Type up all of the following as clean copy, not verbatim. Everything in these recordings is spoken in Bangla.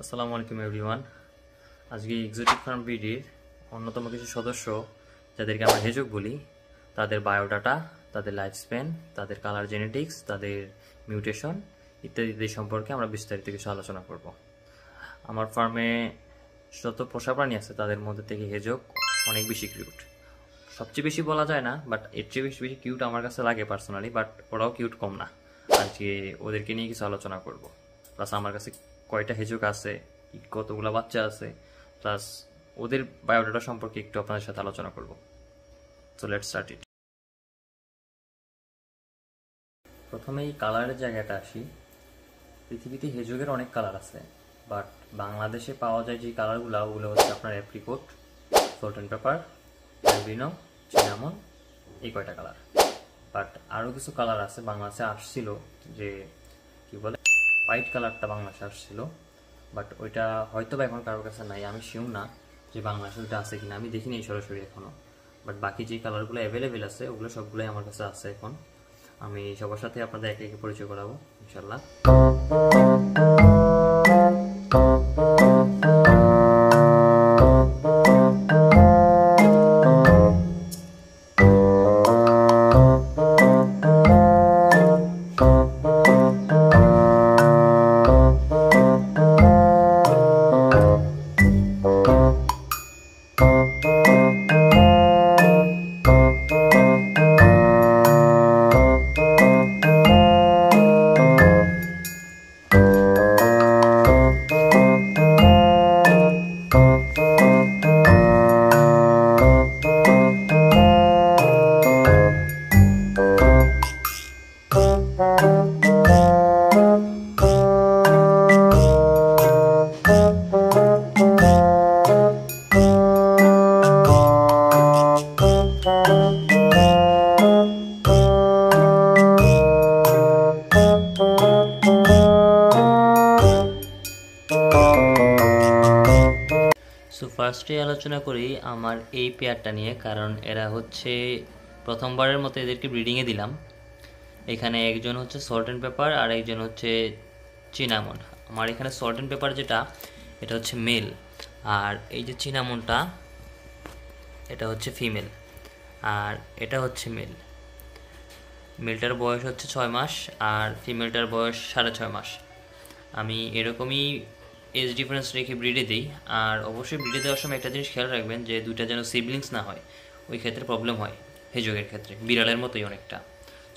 আসসালামু আলাইকুম এভরিওয়ান। আজকে এক্সোটিক ফার্ম ব্রিডের অন্যতম কিছু সদস্য যাদেরকে আমরা হেজক বলি, তাদের বায়োডাটা, তাদের লাইফ স্প্যান, তাদের কালার জেনেটিক্স, তাদের মিউটেশন ইত্যাদি সম্পর্কে আমরা বিস্তারিত কিছু আলোচনা করব। আমার ফার্মে যত পোষা প্রাণী আছে তাদের মধ্যে থেকে হেজক অনেক বেশি কিউট। সবচেয়ে বেশি বলা যায় না, বাট এর চেয়ে বেশি বেশি কিউট আমার কাছে লাগে পার্সোনালি, বাট ওরাও কিউট কম না। আজকে ওদেরকে নিয়ে কিছু আলোচনা করব। প্লাস আমার কাছে কয়টা হেজক আছে, কতগুলো বাচ্চা আছে, প্লাস ওদের বায়োডাটা সম্পর্কে একটু আপনাদের সাথে আলোচনা করব। So let's start it. প্রথমেই কালারের জায়গাটা আসি। পৃথিবীতে হেজকের অনেক কালার আছে, বাট বাংলাদেশে পাওয়া যায় যে কালারগুলো, ওগুলো হচ্ছে আপনার apricot, salt and paper, albino, cinnamon, এই কয়টা কালার। বাট আরও কিছু কালার আছে বাংলাদেশে আসছিল, যে কি বলে হোয়াইট কালারটা বাংলাদেশে আসছিল, বাট ওইটা হয়তো বা এখন কারোর কাছে নাই। আমি শিওর না যে বাংলাদেশে ওইটা আছে কিনা, আমি দেখিনি সরাসরি এখনও। বাট বাকি যে কালারগুলো অ্যাভেলেবেল আছে ওগুলো সবগুলোই আমার কাছে আছে এখন। আমি সবার সাথে আপনাদের একে একে পরিচয় করাবো ইনশাল্লাহ। সো ফার্স্টে আলোচনা করি আমার এই পেয়ারটা নিয়ে, কারণ এরা হচ্ছে প্রথমবারের মতো এদেরকে ব্রিডিংয়ে দিলাম। এখানে একজন হচ্ছে সল্ট অ্যান্ড পেপার আর একজন হচ্ছে চিনামন। আমার এখানে সল্ট অ্যান্ড পেপার যেটা, এটা হচ্ছে মেল, আর এই যে চিনামনটা এটা হচ্ছে ফিমেল, আর এটা হচ্ছে মেল। মেলটার বয়স হচ্ছে 6 মাস আর ফিমেলটার বয়স 6.5 মাস। আমি এরকমই এজ ডিফারেন্স রেখে ব্রিডে দিই। আর অবশ্যই ব্রিডে দেওয়ার সময় একটা জিনিস খেয়াল রাখবেন, যে দুইটা যেন সিবলিংস না হয়, ওই ক্ষেত্রে প্রবলেম হয় হেজকের ক্ষেত্রে, বিড়ালের মতোই অনেকটা।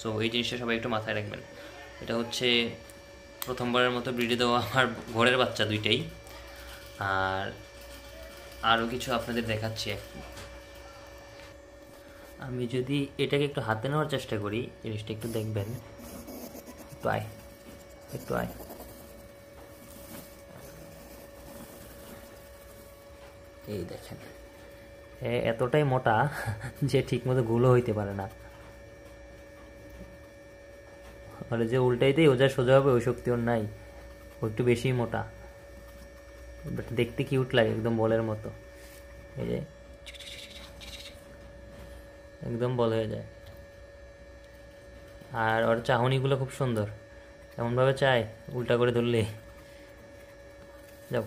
সো এই জিনিসটা সবাই একটু মাথায় রাখবেন। এটা হচ্ছে প্রথমবারের মতো ব্রিডে দেওয়া আমার ঘরের বাচ্চা দুইটাই। আর আরও কিছু আপনাদের দেখাচ্ছি। আমি যদি এটাকে একটু হাতে নেওয়ার চেষ্টা করি, জিনিসটা একটু দেখবেন। একটু আয়, একটু আয়। এই দেখেন, এতটাই মোটা যে ঠিক মতো গুলো হইতে পারে না। মানে যে উল্টাইতেই ও যা সোজা হবে ওই শক্তি ওর নাই, ও একটু বেশি মোটা, বাট দেখতে কিউট লাগে, একদম বলের মতো। এই যে একদম বল হয়ে যায়। আর ওর চাহনিগুলো খুব সুন্দর, এমনভাবে চায় উল্টা করে ধরলে। যাও।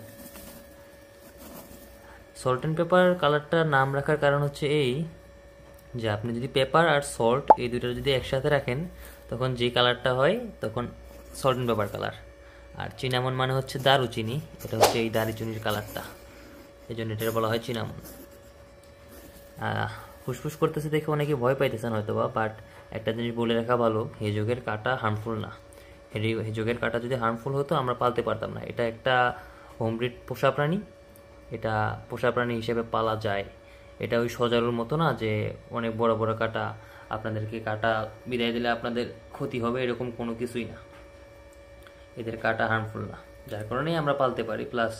সল্ট অ্যান্ড পেপার কালারটার নাম রাখার কারণ হচ্ছে এই, যে আপনি যদি পেপার আর সল্ট এই দুটো যদি একসাথে রাখেন, তখন যে কালারটা হয় তখন সল্ট অ্যান্ড পেপার কালার। আর চিনামন মানে হচ্ছে দারুচিনি, এটা হচ্ছে এই দারুচিনির কালারটা, এই জন্য এটা বলা হয় চিনামন। ফুসফুস করতেছে দেখে অনেকে ভয় পাইতেছেন হয়তো বা, বাট একটা জিনিস বলে রাখা ভালো, হেজকের কাঁটা হার্মফুল না। হেজকের কাঁটা যদি হার্মফুল হতো আমরা পালতে পারতাম না। এটা একটা হোমব্রিড পোষা প্রাণী, এটা পোষা প্রাণী হিসেবে পালা যায়। এটা ওই সজারুর মতো না যে অনেক বড় বড় কাঁটা, আপনাদেরকে কাঁটা বিদায় দিলে আপনাদের ক্ষতি হবে, এরকম কোনো কিছুই না। এদের কাঁটা হার্মফুল না, যার কারণেই আমরা পালতে পারি। প্লাস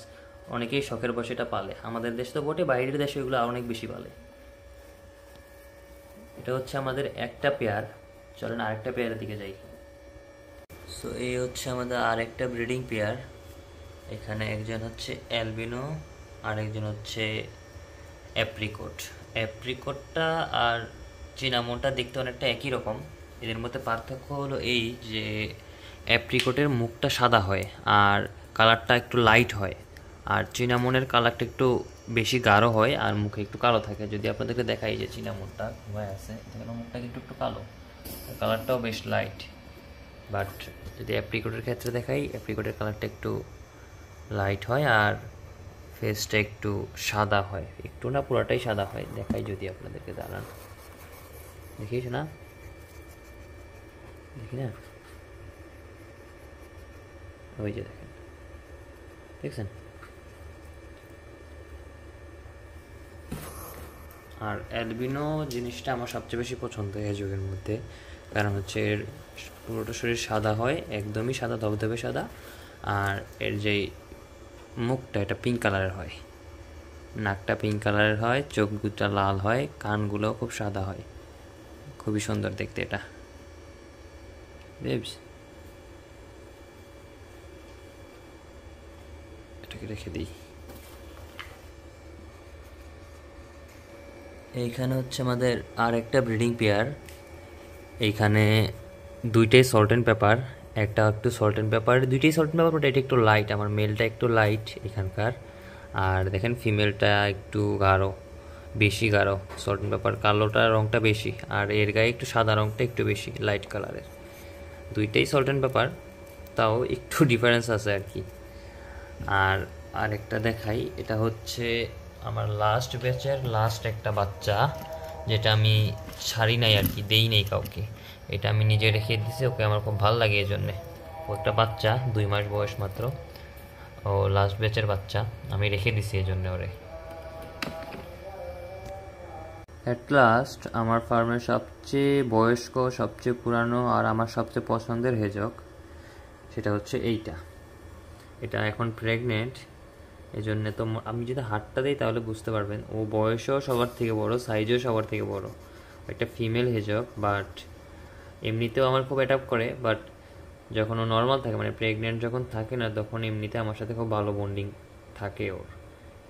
অনেকেই শখের বসে এটা পালে, আমাদের দেশ তো বটে, বাইরের দেশে এগুলো অনেক বেশি পালে। এটা হচ্ছে আমাদের একটা পেয়ার। চলেন আরেকটা পেয়ারের দিকে যাই। সো এই হচ্ছে আমাদের আরেকটা ব্রিডিং পেয়ার। এখানে একজন হচ্ছে অ্যালবিনো আর একজন হচ্ছে অ্যাপ্রিকট। অ্যাপ্রিকটটা আর চিনামনটা দেখতে অনেকটা একই রকম। এদের মধ্যে পার্থক্য হলো এই যে অ্যাপ্রিকটের মুখটা সাদা হয় আর কালারটা একটু লাইট হয়, আর চিনামনের কালারটা একটু বেশি গাঢ় হয় আর মুখে একটু কালো থাকে। যদি আপনাদেরকে দেখাই যে চিনামনটা ঘুমায় আছে, দেখেন মুখটা কিন্তু একটু কালো, কালারটাও বেশ লাইট। বাট যদি অ্যাপ্রিকটের ক্ষেত্রে দেখাই, অ্যাপ্রিকটের কালারটা একটু লাইট হয় আর ফেসটা একটু সাদা হয়, একটু না পুরোটাই সাদা হয়। দেখাই যদি আপনাদেরকে, দাঁড়ান, দেখিস না, দেখি না, ওই যে দেখেন, দেখছেন। আর অ্যালবিনো জিনিসটা আমার সবচেয়ে বেশি পছন্দ হেজকের মধ্যে, কারণ হচ্ছে এর পুরোটা শরীর সাদা হয়, একদমই সাদা, ধবধবে সাদা। আর এর যে মুখটা এটা পিঙ্ক কালারের হয়, নাকটা পিঙ্ক কালারের হয়, চোখ দুটা লাল হয়, কানগুলোও খুব সাদা হয়, খুবই সুন্দর দেখতে এটা। বেবস, এটাকে রেখে দিই। এইখানে হচ্ছে আমাদের আর একটা ব্রিডিং পেয়ার। এইখানে দুইটাই সল্ট অ্যান্ড পেপার, একটা একটু সল্ট অ্যান্ড পেপার, দুইটাই সল্ট অ্যান্ড পেপার, বাট এটা একটু লাইট, আমার মেলটা একটু লাইট এখানকার। আর দেখেন ফিমেলটা একটু গাঢ়, বেশি গাঢ়, সল্ট অ্যান্ড পেপার কালোটার রঙটা বেশি, আর এর গায়ে একটু সাদা রঙটা একটু বেশি লাইট কালারের। দুইটাই সল্ট অ্যান্ড পেপার, তাও একটু ডিফারেন্স আছে আর কি। আর আরেকটা দেখাই, এটা হচ্ছে আমার লাস্ট ব্যাচের লাস্ট একটা বাচ্চা, যেটা আমি ছাড়ি নাই আর কি, দেই নেই কাউকে, এটা আমি নিজে রেখে দিছি, ওকে আমার খুব ভালো লাগে এই জন্যে। ও একটা বাচ্চা, 2 মাস বয়স মাত্র, ও লাস্ট ব্যাচের বাচ্চা, আমি রেখে দিছি এই জন্য ওরে। অ্যাট লাস্ট আমার ফার্মের সবচেয়ে বয়স্ক, সবচেয়ে পুরানো আর আমার সবচেয়ে পছন্দের হেজক, সেটা হচ্ছে এইটা। এটা এখন প্রেগনেন্ট, এই জন্যে তো আমি যদি হাতটা দিই তাহলে বুঝতে পারবেন, ও বয়সও সবার থেকে বড়, সাইজও সবার থেকে বড়, একটা ফিমেল হেজক। বাট এমনিতেও আমার খুব অ্যাটাক করে, বাট যখন ও নর্মাল থাকে, মানে প্রেগনেন্ট যখন থাকে না, তখন এমনিতে আমার সাথে খুব ভালো বন্ডিং থাকে ওর।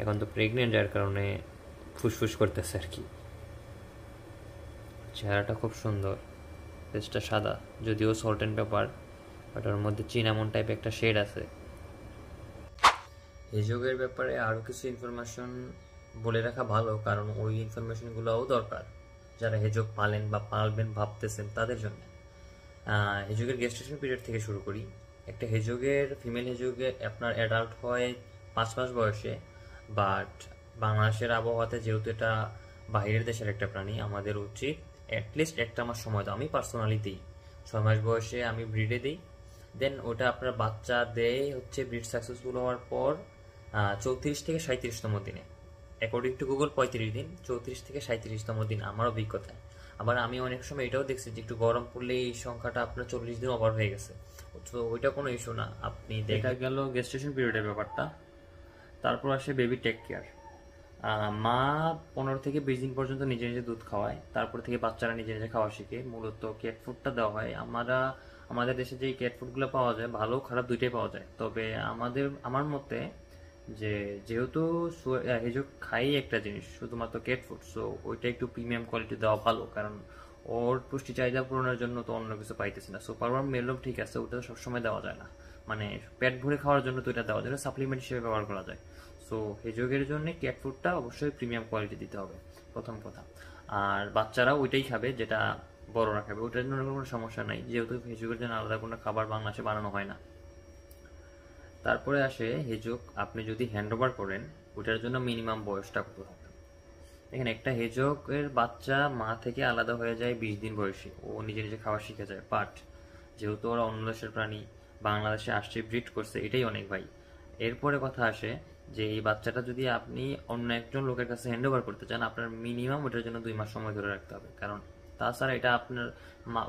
এখন তো প্রেগনেন্ট, যার কারণে ফুসফুস করতেছে আর কি। চেহারাটা খুব সুন্দর, ফেসটা সাদা, যদিও সল্ট অ্যান্ড পেপার, বাট ওর মধ্যে চিনামন টাইপ একটা শেড আছে। হেজকের ব্যাপারে আরও কিছু ইনফরমেশন বলে রাখা ভালো, কারণ ওই ইনফরমেশনগুলোও দরকার যারা হেজক পালেন বা পালবেন ভাবতেছেন তাদের জন্য। হেজকের গেস্টেশন পিরিয়ড থেকে শুরু করি। একটা হেজকের, ফিমেল হেজকের আপনার অ্যাডাল্ট হয় 5 মাস বয়সে, বাট বাংলাদেশের আবহাওয়াতে যেহেতু এটা বাইরের দেশের একটা প্রাণী, আমাদের উচিত অ্যাটলিস্ট 1 মাস সময় দাও। আমি পার্সোনালি দিই 6 মাস বয়সে, আমি ব্রিডে দিই। দেন ওটা আপনার বাচ্চা দেয় হচ্ছে ব্রিড সাকসেসফুল হওয়ার পর 34 থেকে 37তম দিনে, অ্যাকর্ডিং টু গুগল 35 দিন, 34 থেকে 37তম দিন আমার অভিজ্ঞতায়। আবার আমি অনেক সময় এটাও দেখছি যে একটু গরম পড়লে এই সংখ্যাটা আপনার 40 দিন ওভার হয়ে গেছে, তো ওইটা কোনো ইস্যু না। আপনি দেখা গেল গেস্টেশন পিরিয়ডের ব্যাপারটা। তারপর আসে বেবি টেক কেয়ার। মা 15 থেকে 20 দিন পর্যন্ত নিজে নিজে দুধ খাওয়ায়, তারপর থেকে বাচ্চারা নিজে নিজে খাওয়া শিখে। মূলত ক্যাট ফুডটা দেওয়া হয়। আমাদের দেশে যে ক্যাট ফুডগুলো পাওয়া যায়, ভালো খারাপ দুইটাই পাওয়া যায়, তবে আমার মতে যেহেতু হেজক খাই একটা জিনিস শুধুমাত্র ক্যাট ফুড, সো ওইটা একটু প্রিমিয়াম কোয়ালিটি দেওয়া ভালো, কারণ ওর পুষ্টি চাহিদা পূরণের জন্য তো অন্য কিছু পাইতেছে না। সুপার ওয়ার্ম মেলও ঠিক আছে, ওটা তো সবসময় দেওয়া যায় না, মানে পেট ভরে খাওয়ার জন্য তো এটা দেওয়া যায়, সাপ্লিমেন্ট হিসেবে ব্যবহার করা যায়। সো হেজকের জন্য ক্যাট ফুডটা অবশ্যই প্রিমিয়াম কোয়ালিটি দিতে হবে, প্রথম কথা। আর বাচ্চারা ওইটাই খাবে যেটা বড়রা খাবে, ওইটার জন্য কোনো সমস্যা নাই, যেহেতু হেজকের জন্য আলাদা কোনো খাবার বাংলাদেশে বানানো হয় না। তারপরে আসে হেজক আপনি যদি হ্যান্ড ওভার করেন, ওটার জন্য মিনিমাম বয়সটা কত হবে। দেখেন, একটা হেজকের বাচ্চা মা থেকে আলাদা হয়ে যায় 20 দিন বয়সে, ও নিজে নিজে খাওয়া শিখে যায়। বাট যেহেতু ওরা অন্য দেশের প্রাণী, বাংলাদেশে আসছে, ব্রিড করছে, এটাই অনেক ভাই। এরপরে কথা আসে যে এই বাচ্চাটা যদি আপনি অন্য একজন লোকের কাছে হ্যান্ড ওভার করতে চান, আপনার মিনিমাম ওটার জন্য 2 মাস সময় ধরে রাখতে হবে, কারণ তাছাড়া এটা আপনার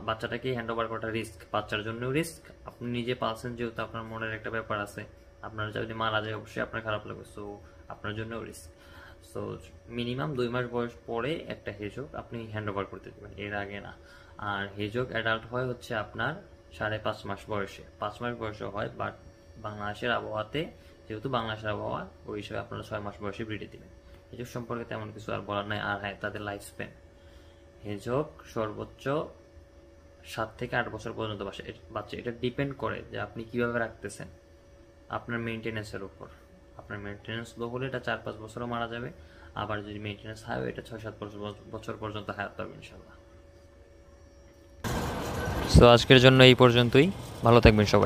বাচ্চাটাকে হ্যান্ড ওভার করাটা রিস্ক, বাচ্চার জন্য রিস্ক, আপনি নিজে পালছেন যেহেতু আপনার মনের একটা ব্যাপার আছে, আপনার যদি মারা যায় অবশ্যই আপনার খারাপ লাগবে, সো আপনার জন্য রিস্ক। সো মিনিমাম 2 মাস বয়স পরে একটা হেজক আপনি হ্যান্ড ওভার করতে দেবেন, এর আগে না। আর হেজক অ্যাডাল্ট হয় হচ্ছে আপনার 5.5 মাস বয়সে, 5 মাস বয়সে হয়, বাট বাংলাদেশের আবহাওয়াতে, যেহেতু বাংলাদেশের আবহাওয়া, ওই হিসেবে আপনারা 6 মাস বয়সে ব্রিডে দিবেন। হেজক সম্পর্কে তেমন কিছু আর বলার নাই। আর হ্যাঁ, তাদের লাইফ স্প্যান, হেজক সর্বোচ্চ 7 থেকে 8 বছর পর্যন্ত বাচ্চা, এটা ডিপেন্ড করে যে আপনি কিভাবে রাখতেছেন, আপনার মেনটেনেন্সের উপর। আপনার মেনটেন্যান্স লো হলে এটা 4-5 বছরও মারা যাবে, আবার যদি মেনটেন্যান্স হাই হয় এটা 6-7 বছর পর্যন্ত হায়াত পাবে ইনশাল্লাহ। সো আজকের জন্য এই পর্যন্তই, ভালো থাকবেন সবাই।